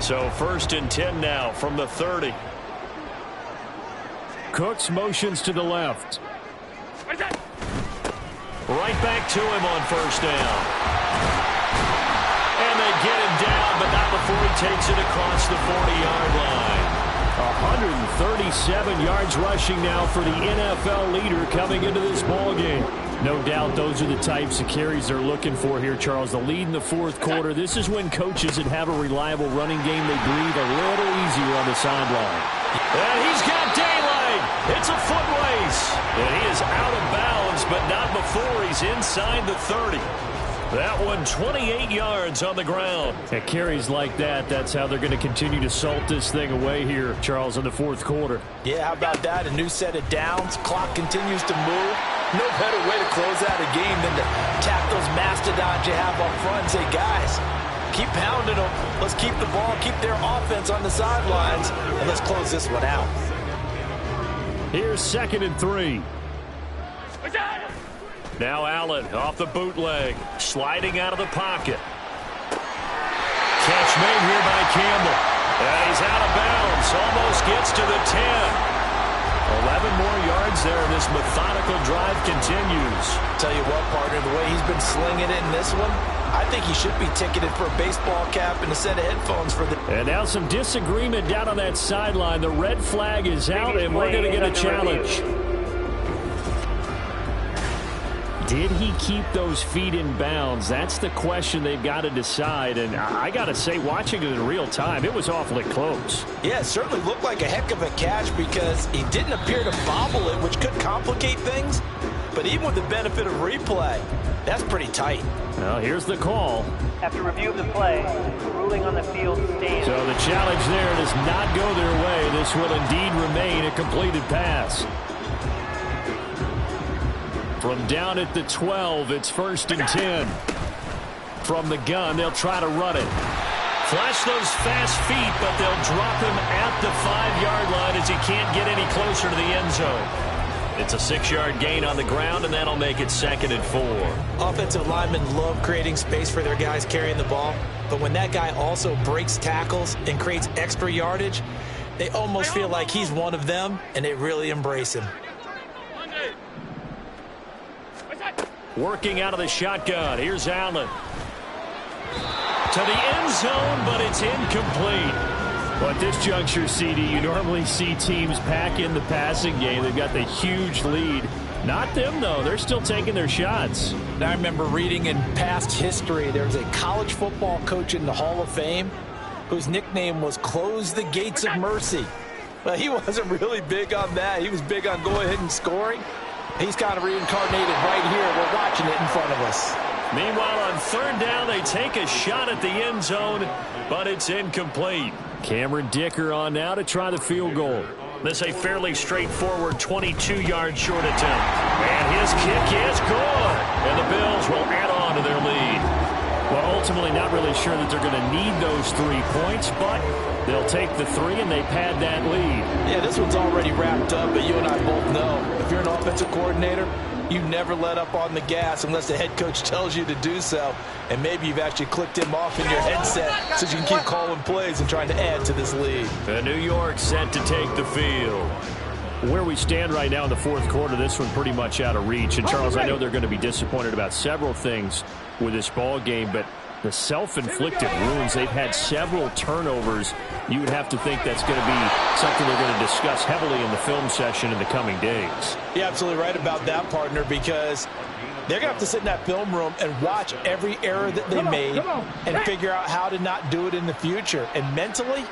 So 1st and 10 now from the 30.
Cooks motions to the left.
Right back to him on 1st down. And they get him down, but not before he takes it across the 40-yard line.
137 yards rushing now for the NFL leader coming into this ball game. No doubt those are the types of carries they're looking for here, Charles. The lead in the 4th quarter. This is when coaches that have a reliable running game, they breathe a little easier on the sideline.
And he's got daylight. It's a foot race. And he is out of bounds, but not before he's inside the 30. That one 28 yards on the ground.
At carries like that, that's how they're going to continue to salt this thing away here, Charles, in the 4th quarter.
Yeah, how about that? A new set of downs. Clock continues to move. No better way to close out a game than to tap those mastodons you have up front and say, guys, keep pounding them. Let's keep the ball, keep their offense on the sidelines, and let's close this one out.
Here's 2nd and 3.
Now Allen off the bootleg, sliding out of the pocket. Catch made here by Campbell. And he's out of bounds, almost gets to the 10. 11 more yards there, and this methodical drive continues.
Tell you what, partner, the way he's been slinging it in this one, I think he should be ticketed for a baseball cap and a set of headphones for the...
And now some disagreement down on that sideline. The red flag is out, and we're going to get a challenge. Did he keep those feet in bounds? That's the question they've got to decide. And I got to say, watching it in real time, it was awfully close.
Yeah, it certainly looked like a heck of a catch because he didn't appear to bobble it, which could complicate things. But even with the benefit of replay, that's pretty tight.
Well, here's the call.
After review of the play, ruling on the field stands.
So the challenge there does not go their way. This will indeed remain a completed pass. From down at the 12, it's 1st and 10. From the gun, they'll try to run it.
Flash those fast feet, but they'll drop him at the 5-yard line as he can't get any closer to the end zone. It's a 6-yard gain on the ground, and that'll make it 2nd and 4.
Offensive linemen love creating space for their guys carrying the ball, but when that guy also breaks tackles and creates extra yardage, they almost feel like he's one of them, and they really embrace him.
Working out of the shotgun. Here's Allen. To the end zone, but it's incomplete.
Well, at this juncture, CD, you normally see teams pack in the passing game. They've got the huge lead. Not them, though. They're still taking their shots.
I remember reading in past history, there was a college football coach in the Hall of Fame whose nickname was Close the Gates of Mercy. Well, he wasn't really big on that. He was big on go ahead and scoring. He's kind of reincarnated right here. We're watching it in front of us.
Meanwhile, on 3rd down, they take a shot at the end zone, but it's incomplete.
Cameron Dicker on now to try the field goal.
This a fairly straightforward 22-yard short attempt. And his kick is good. And the Bills will add on to their lead.
Well, ultimately not really sure that they're going to need those 3 points, but they'll take the 3 and they pad that lead.
Yeah, this one's already wrapped up, but you and I both know if you're an offensive coordinator, you never let up on the gas unless the head coach tells you to do so. And maybe you've actually clicked him off in your headset so you can keep calling plays and trying to add to this lead.
And New York set to take the field.
Where we stand right now in the 4th quarter, this one pretty much out of reach. And, Charles, I know they're going to be disappointed about several things with this ball game, but The self-inflicted wounds. They've had several turnovers. You would have to think that's going to be something they're going to discuss heavily in the film session in the coming days.
You're absolutely right about that, partner, because they're going to have to sit in that film room and watch every error that they made and figure out how to not do it in the future. And mentally,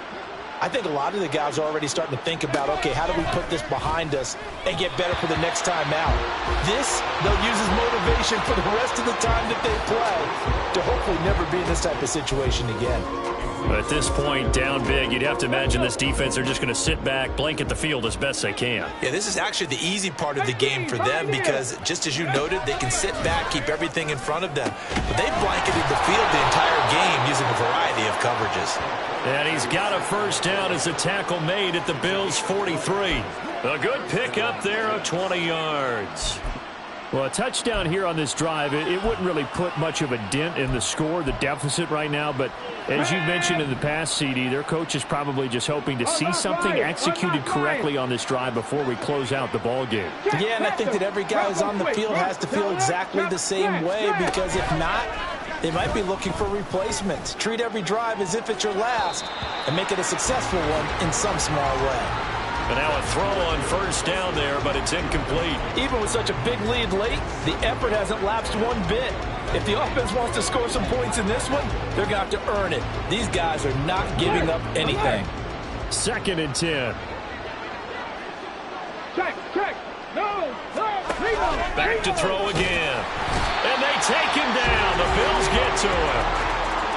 I think a lot of the guys are already starting to think about, okay, how do we put this behind us and get better for the next time out? This, they'll use as motivation for the rest of the time that they play to hopefully never be in this type of situation again.
But at this point, down big, you'd have to imagine this defense are just going to sit back, blanket the field as best they can.
Yeah, this is actually the easy part of the game for them because, just as you noted, they can sit back, keep everything in front of them. But they've blanketed the field the entire game using a variety of coverages.
And he's got a first down as a tackle made at the Bills' 43. A good pickup there of 20 yards. Well, a touchdown here on this drive, it wouldn't really put much of a dent in the score, the deficit right now. But as you mentioned in the past, CD, their coach is probably just hoping to see something executed correctly on this drive before we close out the ball game.
Yeah, and I think that every guy who's on the field has to feel exactly the same way, because if not, they might be looking for replacements. Treat every drive as if it's your last and make it a successful one in some small way.
And now a throw on first down there, but it's incomplete.
Even with such a big lead late, the effort hasn't lapsed one bit. If the offense wants to score some points in this one, they're going to have to earn it. These guys are not giving up anything.
2nd and 10.
Check. No.
Back to throw again. And they take him down. The Bills get to him.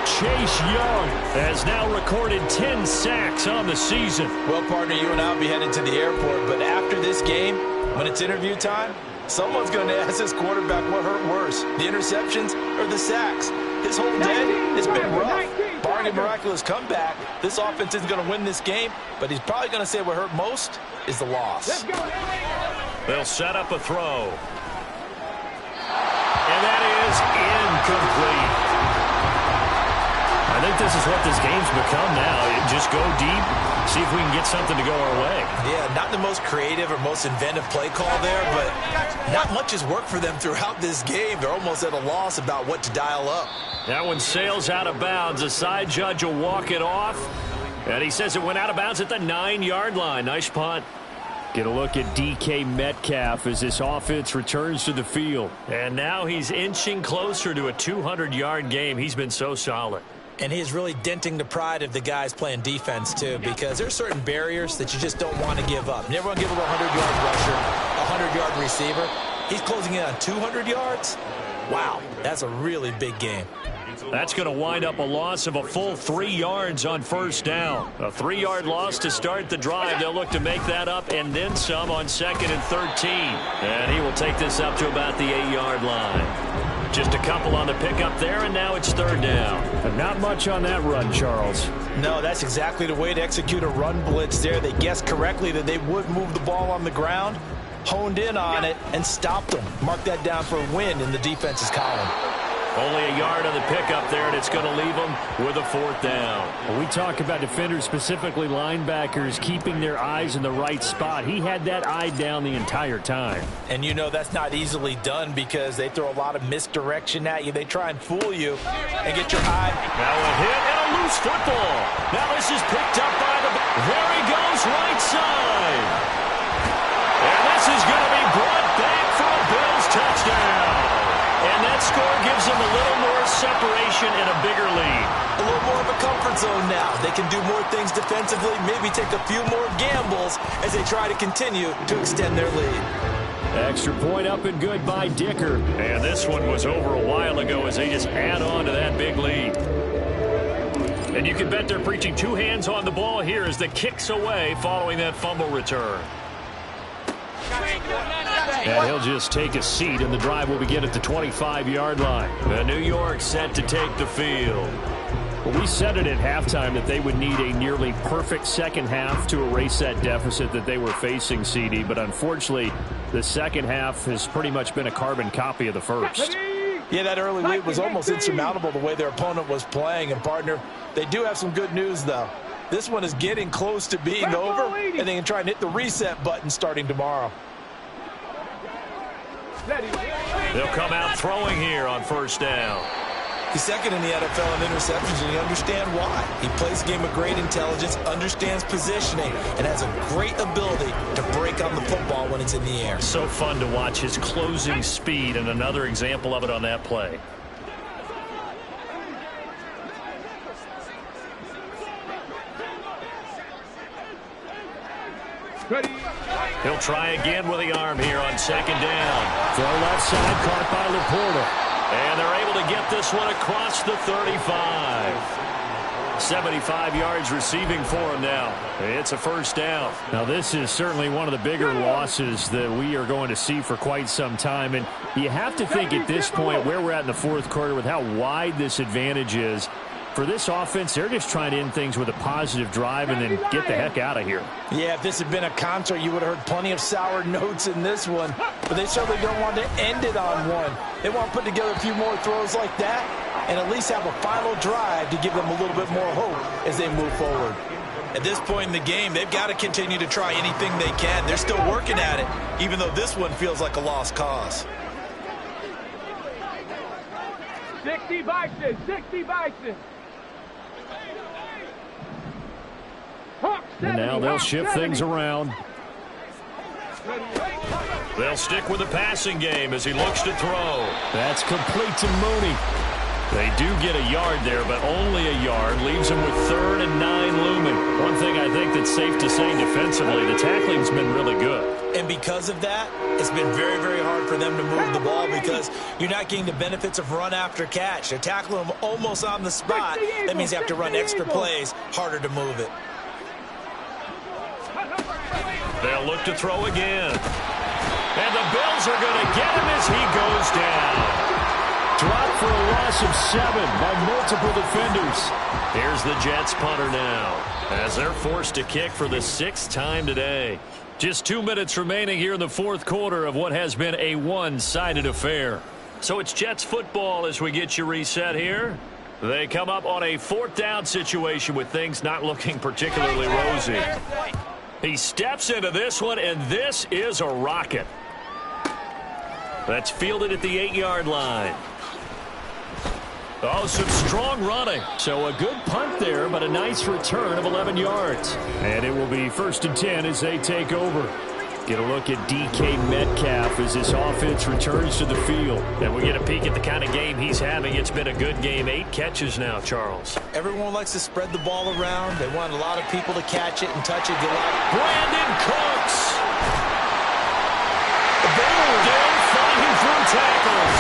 Chase Young has now recorded 10 sacks on the season.
Well, partner, you and I will be headed to the airport, but after this game, when it's interview time, someone's going to ask this quarterback what hurt worse, the interceptions or the sacks. His whole day has been rough. Barring a miraculous comeback, this offense isn't going to win this game, but he's probably going to say what hurt most is the loss.
They'll set up a throw. And that is incomplete. I think this is what this game's become now. Just go deep, see if we can get something to go our way.
Yeah, not the most creative or most inventive play call there, but not much has worked for them throughout this game. They're almost at a loss about what to dial up.
That one sails out of bounds. A side judge will walk it off. And he says it went out of bounds at the 9-yard line. Nice punt. Get a look at DK Metcalf as this offense returns to the field. And now he's inching closer to a 200-yard game. He's been so solid.
And he is really denting the pride of the guys playing defense, too, because there are certain barriers that you just don't want to give up. Never want to give up a 100-yard rusher, a 100-yard receiver. He's closing in on 200 yards. Wow, that's a really big game.
That's going to wind up a loss of a full 3 yards on first down. A 3-yard loss to start the drive. They'll look to make that up and then some on 2nd and 13. And he will take this up to about the 8-yard line. Just a couple on the pickup there, and now it's 3rd down. And not much on that run, Charles.
No, that's exactly the way to execute a run blitz there. They guessed correctly that they would move the ball on the ground, honed in on it, and stopped them. Mark that down for a win in the defense's column.
Only a yard on the pickup there, and it's going to leave them with a 4th down. When we talk about defenders, specifically linebackers, keeping their eyes in the right spot. He had that eye down the entire time.
And you know that's not easily done because they throw a lot of misdirection at you. They try and fool you and get your eye.
Now a hit and a loose football. Now this is picked up by the... There he goes, right side. And this is going to be brought back for a Bills touchdown. And that score gives them a little more separation and a bigger lead.
A little more of a comfort zone now. They can do more things defensively, maybe take a few more gambles as they try to continue to extend their lead.
Extra point up and good by Dicker. And this one was over a while ago as they just add on to that big lead. And you can bet they're preaching 2 hands on the ball here as the kick's away following that fumble return. And he'll just take a seat, and the drive will begin at the 25-yard line. And New York set to take the field. Well, we said it at halftime that they would need a nearly perfect second half to erase that deficit that they were facing, CD. But unfortunately, the second half has pretty much been a carbon copy of the first.
Yeah, that early lead was almost insurmountable the way their opponent was playing. And, partner, they do have some good news, though. This one is getting close to being over, and they can try and hit the reset button starting tomorrow.
They'll come out throwing here on first down.
He's second in the NFL in interceptions, and you understand why. He plays a game of great intelligence, understands positioning, and has a great ability to break on the football when it's in the air.
So fun to watch his closing speed, and another example of it on that play. He'll try again with the arm here on second down.
Throw left side, caught by Laporta.
And they're able to get this one across the 35. 75 yards receiving for him now. It's a first down.
Now, this is certainly one of the bigger losses that we are going to see for quite some time. And you have to think at this point where we're at in the fourth quarter with how wide this advantage is. For this offense, they're just trying to end things with a positive drive and then get the heck out of here.
Yeah, if this had been a concert, you would have heard plenty of sour notes in this one. But they certainly don't want to end it on one. They want to put together a few more throws like that and at least have a final drive to give them a little bit more hope as they move forward. At this point in the game, they've got to continue to try anything they can. They're still working at it, even though this one feels like a lost cause.
60 Bison, 60 Bison.
And now they'll shift things around.
They'll stick with the passing game as he looks to throw.
That's complete to Mooney.
They do get a yard there, but only a yard. Leaves them with 3rd and 9 looming. One thing I think that's safe to say defensively, the tackling's been really good.
And because of that, it's been very, very hard for them to move the ball because you're not getting the benefits of run after catch. They're tackling them almost on the spot. That means you have to run extra plays, harder to move it.
They'll look to throw again. And the Bills are going to get him as he goes down.
Dropped for a loss of 7 by multiple defenders.
Here's the Jets punter now as they're forced to kick for the 6th time today. Just 2 minutes remaining here in the fourth quarter of what has been a one-sided affair. So it's Jets football as we get you reset here. They come up on a 4th down situation with things not looking particularly rosy. He steps into this one, and this is a rocket. That's fielded at the 8-yard line. Oh, some strong running.
So a good punt there, but a nice return of 11 yards. And it will be 1st and 10 as they take over. Get a look at DK Metcalf as this offense returns to the field.
And we get a peek at the kind of game he's having. It's been a good game. 8 catches now, Charles.
Everyone likes to spread the ball around. They want a lot of people to catch it and touch it. Get a lot.
Brandon Cooks. Down fighting through tackles.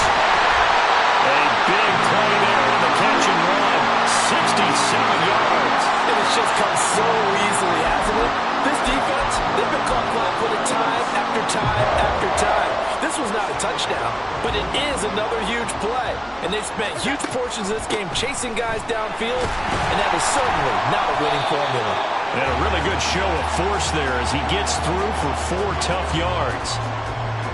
A big play there on the catch and run. 67 yards.
And it's just come so easily, hasn't it? This defense, they've been caught flat-footed time after time after time. This was not a touchdown, but it is another huge play. And they've spent huge portions of this game chasing guys downfield, and that is certainly not a winning formula.
And a really good show of force there as he gets through for 4 tough yards.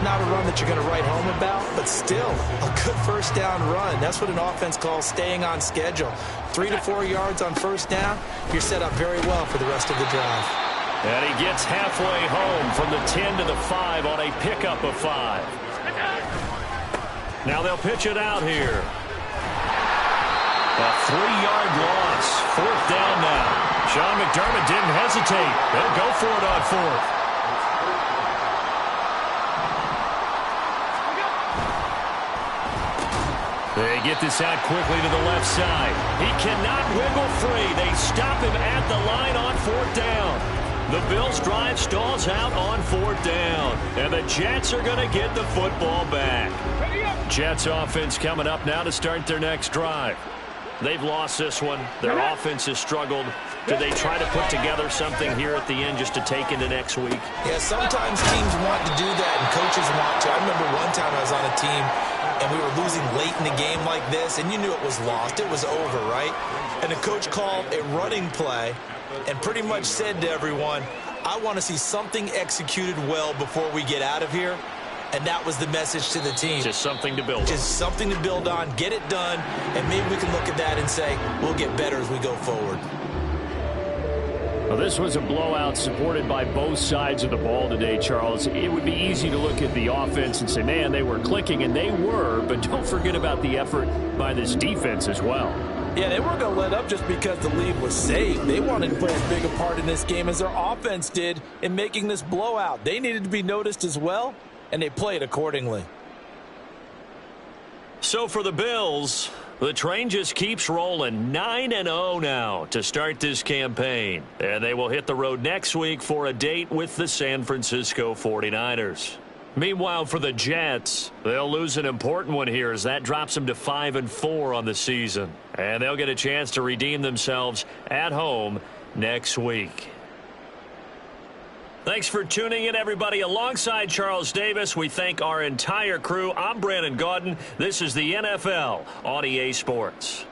Not a run that you're going to write home about, but still a good first down run. That's what an offense calls staying on schedule. 3 to 4 yards on first down, you're set up very well for the rest of the drive.
And he gets halfway home from the 10 to the 5 on a pickup of 5. Now they'll pitch it out here. A 3-yard loss. 4th down now. Sean McDermott didn't hesitate. They'll go for it on 4th. They get this out quickly to the left side. He cannot wiggle free. They stop him at the line on 4th down. The Bills drive stalls out on 4th down. And the Jets are going to get the football back. Jets offense coming up now to start their next drive. They've lost this one. Their offense has struggled. Do they try to put together something here at the end just to take into next week?
Yeah, sometimes teams want to do that and coaches want to. I remember one time I was on a team and we were losing late in the game like this, and you knew it was lost. It was over, right? And the coach called a running play and pretty much said to everyone, I want to see something executed well before we get out of here. And that was the message to the team.
Just something to build on.
Just something to build on, get it done, and maybe we can look at that and say, we'll get better as we go forward.
Well, this was a blowout supported by both sides of the ball today, Charles. It would be easy to look at the offense and say, man, they were clicking, and they were, but don't forget about the effort by this defense as well.
Yeah, they weren't going to let up just because the lead was saved. They wanted to play as big a part in this game as their offense did in making this blowout. They needed to be noticed as well, and they played accordingly.
So for the Bills, the train just keeps rolling. 9-0 now to start this campaign. And they will hit the road next week for a date with the San Francisco 49ers. Meanwhile, for the Jets, they'll lose an important one here as that drops them to 5-4 on the season. And they'll get a chance to redeem themselves at home next week. Thanks for tuning in, everybody. Alongside Charles Davis, we thank our entire crew. I'm Brandon Gaudin. This is the NFL on EA Sports.